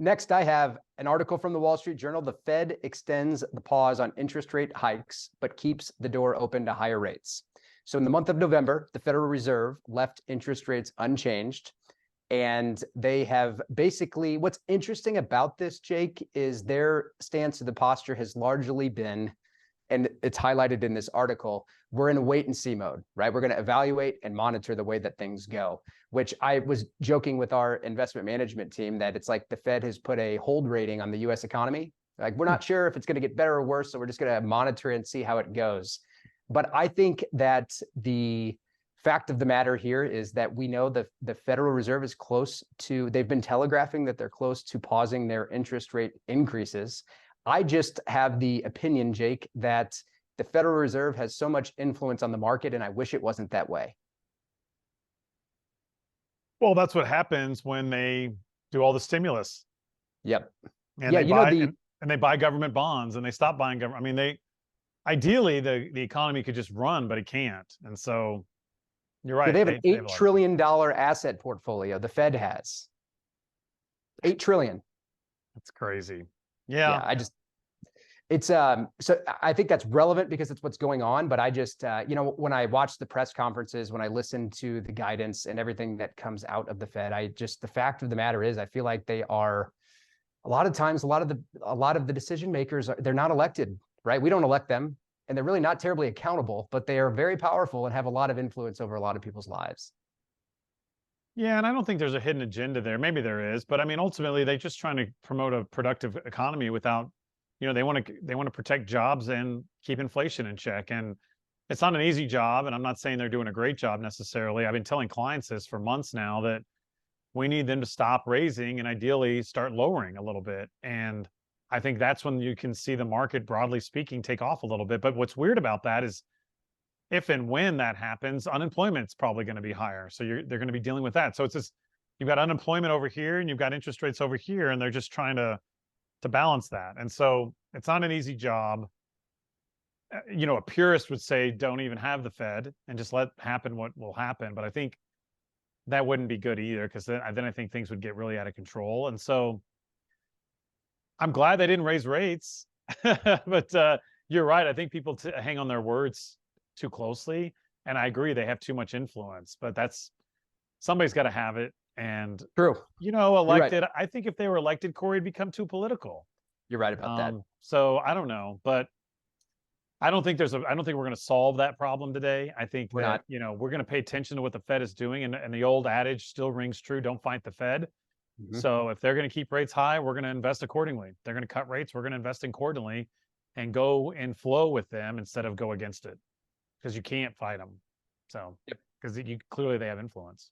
Next, I have an article from the Wall Street Journal. The Fed extends the pause on interest rate hikes, but keeps the door open to higher rates. So in the month of November, the Federal Reserve left interest rates unchanged. And they have basically, what's interesting about this, Jake, is their stance to the posture has largely been, and it's highlighted in this article, we're in a wait and see mode, right? We're going to evaluate and monitor the way that things go, which I was joking with our investment management team that it's like the Fed has put a hold rating on the US economy. Like, we're not sure if it's going to get better or worse, so we're just going to monitor and see how it goes. But I think that the fact of the matter here is that we know the Federal Reserve is close to, they've been telegraphing that they're close to pausing their interest rate increases. I just have the opinion, Jake, that the Federal Reserve has so much influence on the market, and I wish it wasn't that way. Well, that's what happens when they do all the stimulus. Yep. And they buy, and they buy government bonds, and they stop buying government. I mean, ideally the economy could just run, but it can't. And so you're right. Yeah, they have an $8 trillion asset portfolio. The Fed has $8 trillion. That's crazy. Yeah. It's so I think that's relevant because it's what's going on. But I just, when I watch the press conferences, when I listen to the guidance and everything that comes out of the Fed, the fact of the matter is, I feel like they are, a lot of times, a lot of the decision makers, they're not elected, right? We don't elect them. And they're really not terribly accountable, but they are very powerful and have a lot of influence over a lot of people's lives. Yeah, and I don't think there's a hidden agenda there. Maybe there is, but I mean, ultimately, they're just trying to promote a productive economy without, they want to protect jobs and keep inflation in check. And it's not an easy job, and I'm not saying they're doing a great job necessarily. I've been telling clients this for months now, that we need them to stop raising and ideally start lowering a little bit. And I think that's when you can see the market, broadly speaking, take off a little bit. But what's weird about that is, if and when that happens, unemployment's probably going to be higher. So they're going to be dealing with that. So it's just, you've got unemployment over here and you've got interest rates over here, and they're just trying to balance that. And so it's not an easy job. A purist would say, don't even have the Fed and just let happen what will happen. But I think that wouldn't be good either, because then I think things would get really out of control. And so I'm glad they didn't raise rates, but you're right. I think people hang on their words too closely, and I agree they have too much influence. But somebody's got to have it. And true, elected. Right. I think if they were elected, Cory, it'd become too political. You're right about that. So I don't know, but I don't think we're going to solve that problem today. I think we're going to pay attention to what the Fed is doing, and the old adage still rings true: don't fight the Fed. Mm-hmm. So if they're going to keep rates high, we're going to invest accordingly. They're going to cut rates, we're going to invest accordingly and go in flow with them instead of go against it, because you can't fight them. So, because clearly they have influence.